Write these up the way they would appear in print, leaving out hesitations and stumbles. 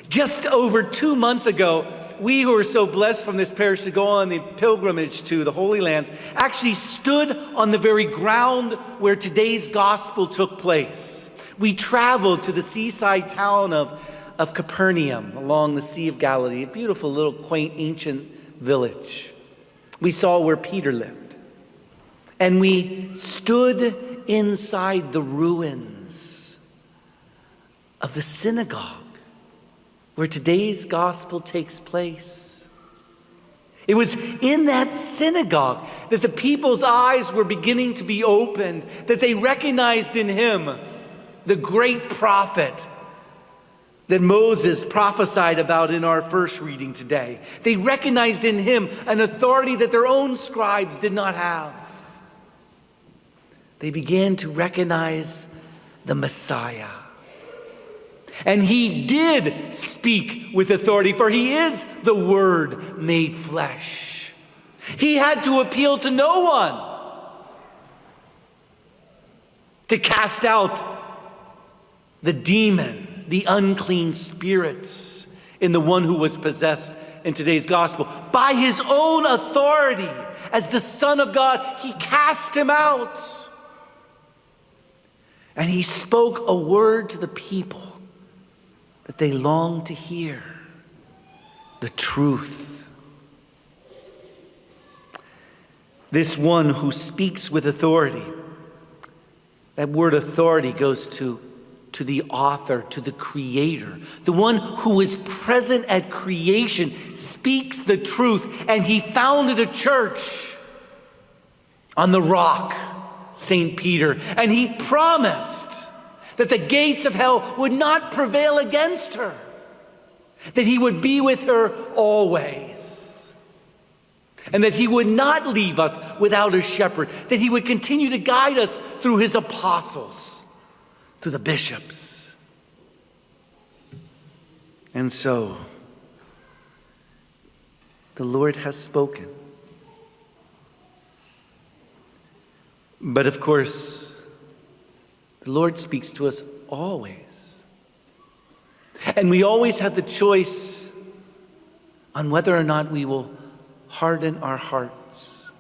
Just over 2 months ago, we who are so blessed from this parish to go on the pilgrimage to the Holy Lands actually stood on the very ground where today's gospel took place. We traveled to the seaside town of Capernaum along the Sea of Galilee, a beautiful little quaint ancient village. We saw where Peter lived. And we stood inside the ruins of the synagogue where today's gospel takes place. It was in that synagogue that the people's eyes were beginning to be opened, that they recognized in him the great prophet that Moses prophesied about in our first reading today. They recognized in him an authority that their own scribes did not have. They began to recognize the Messiah. And he did speak with authority, for he is the Word made flesh. He had to appeal to no one to cast out the demon, the unclean spirits in the one who was possessed in today's gospel. By his own authority, as the Son of God, he cast him out. And he spoke a word to the people that they longed to hear, the truth. This one who speaks with authority, that word authority goes to the author, to the creator. The one who is present at creation speaks the truth, and he founded a church on the rock, St. Peter, and he promised that the gates of hell would not prevail against her, that he would be with her always, and that he would not leave us without a shepherd, that he would continue to guide us through his apostles, through the bishops. And so, the Lord has spoken. But of course, the Lord speaks to us always. And we always have the choice on whether or not we will harden our hearts.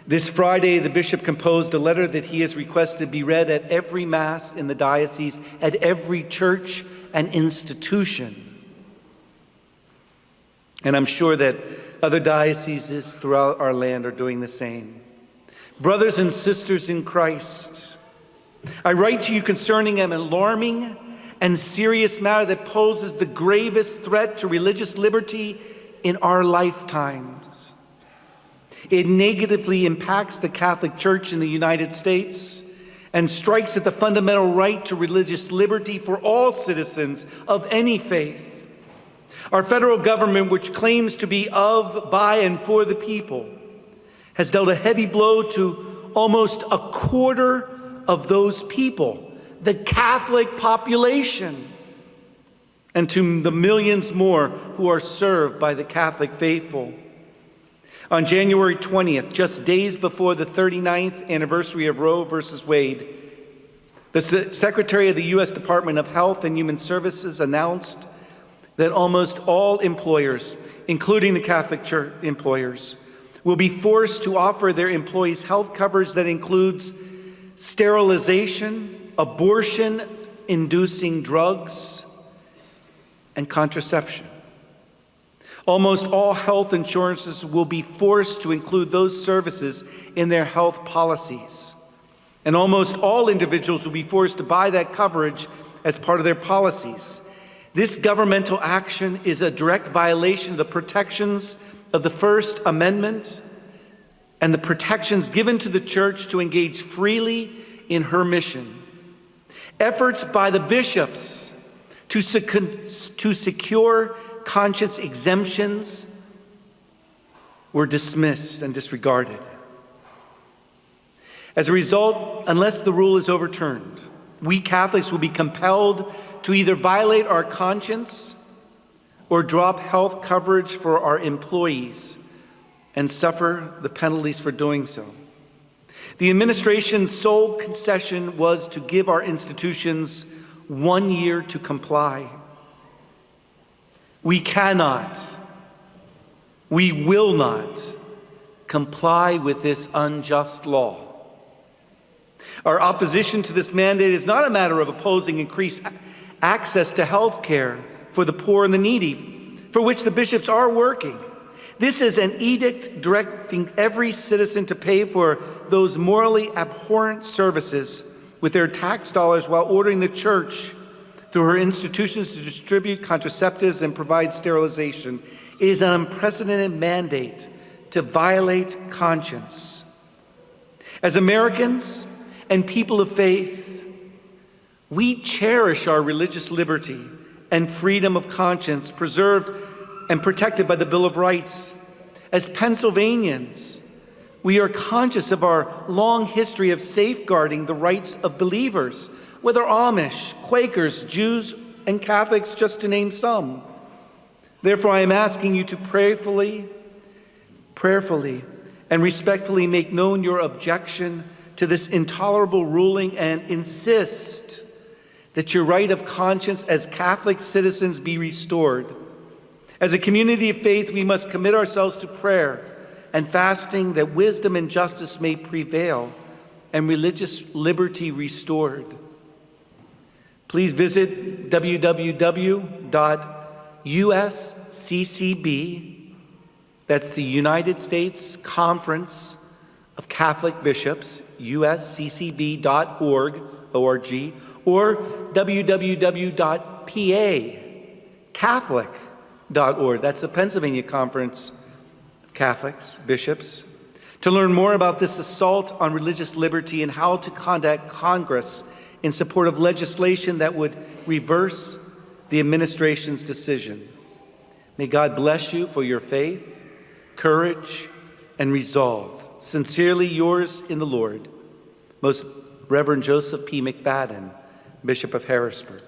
This Friday, the bishop composed a letter that he has requested be read at every Mass in the diocese, at every church and institution. And I'm sure that other dioceses throughout our land are doing the same. Brothers and sisters in Christ, I write to you concerning an alarming and serious matter that poses the gravest threat to religious liberty in our lifetimes. It negatively impacts the Catholic Church in the United States and strikes at the fundamental right to religious liberty for all citizens of any faith. Our federal government, which claims to be of, by, and for the people, has dealt a heavy blow to almost a quarter of those people, the Catholic population, and to the millions more who are served by the Catholic faithful. On January 20th, just days before the 39th anniversary of Roe versus Wade, the Secretary of the U.S. Department of Health and Human Services announced that almost all employers, including the Catholic Church employers, will be forced to offer their employees health coverage that includes sterilization, abortion-inducing drugs, and contraception. Almost all health insurances will be forced to include those services in their health policies. And almost all individuals will be forced to buy that coverage as part of their policies. This governmental action is a direct violation of the protections of the First Amendment and the protections given to the Church to engage freely in her mission. Efforts by the bishops to secure conscience exemptions were dismissed and disregarded. As a result, unless the rule is overturned, we Catholics will be compelled to either violate our conscience or drop health coverage for our employees and suffer the penalties for doing so. The administration's sole concession was to give our institutions 1 year to comply. We cannot, we will not comply with this unjust law. Our opposition to this mandate is not a matter of opposing increased access to health care for the poor and the needy, for which the bishops are working. This is an edict directing every citizen to pay for those morally abhorrent services with their tax dollars while ordering the church through her institutions to distribute contraceptives and provide sterilization. It is an unprecedented mandate to violate conscience. As Americans and people of faith, we cherish our religious liberty and freedom of conscience preserved and protected by the Bill of Rights. As Pennsylvanians, we are conscious of our long history of safeguarding the rights of believers, whether Amish, Quakers, Jews, and Catholics, just to name some. Therefore, I am asking you to prayerfully, and respectfully make known your objection to this intolerable ruling and insist that your right of conscience as Catholic citizens be restored. As a community of faith, we must commit ourselves to prayer and fasting that wisdom and justice may prevail and religious liberty restored. Please visit www.usccb, that's the United States Conference of Catholic Bishops, usccb.org, O-R-G, or www.pacatholic.org. That's the Pennsylvania Conference of Catholics, Bishops, to learn more about this assault on religious liberty and how to contact Congress in support of legislation that would reverse the administration's decision. May God bless you for your faith, courage, and resolve. Sincerely yours in the Lord, Most Reverend Joseph P. McFadden, Bishop of Harrisburg.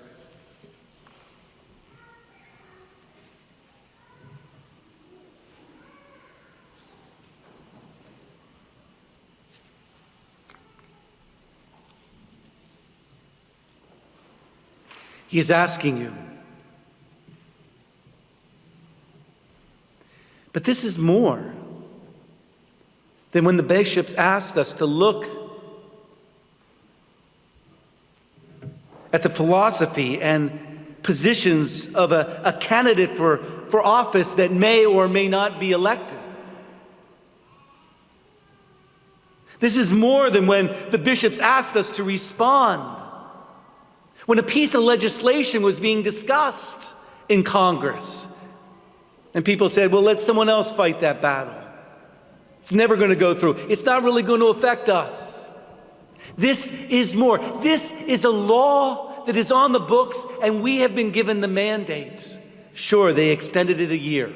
He is asking you. But this is more than when the bishops asked us to look at the philosophy and positions of a candidate for office that may or may not be elected. This is more than when the bishops asked us to respond when a piece of legislation was being discussed in Congress. And people said, well, let someone else fight that battle. It's never going to go through. It's not really going to affect us. This is more. This is a law that is on the books, and we have been given the mandate. Sure, they extended it a year.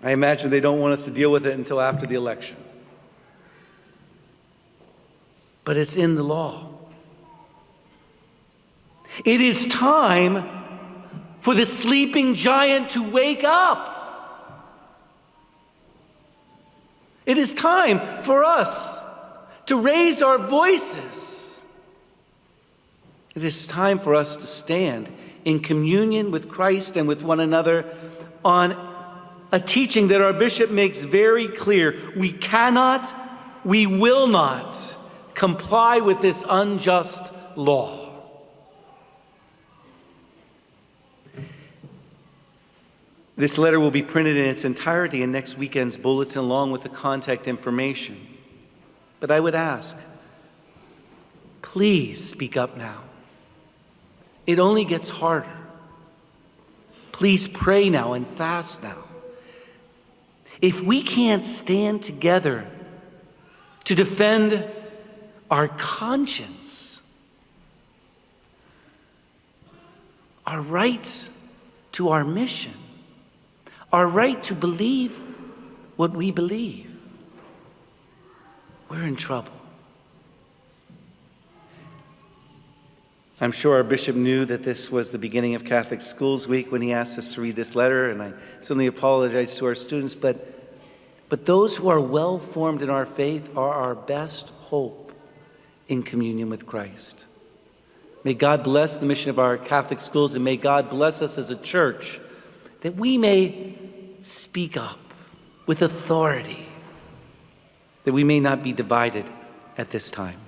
I imagine they don't want us to deal with it until after the election. But it's in the law. It is time for the sleeping giant to wake up. It is time for us to raise our voices. It is time for us to stand in communion with Christ and with one another on a teaching that our bishop makes very clear. We cannot, we will not comply with this unjust law. This letter will be printed in its entirety in next weekend's bulletin along with the contact information. But I would ask, please speak up now. It only gets harder. Please pray now and fast now. If we can't stand together to defend our conscience, our right to our mission, our right to believe what we believe, we're in trouble. I'm sure our bishop knew that this was the beginning of Catholic Schools Week when he asked us to read this letter, and I certainly apologize to our students, but those who are well-formed in our faith are our best hope in communion with Christ. May God bless the mission of our Catholic schools, and may God bless us as a church, that we may speak up with authority, that we may not be divided at this time.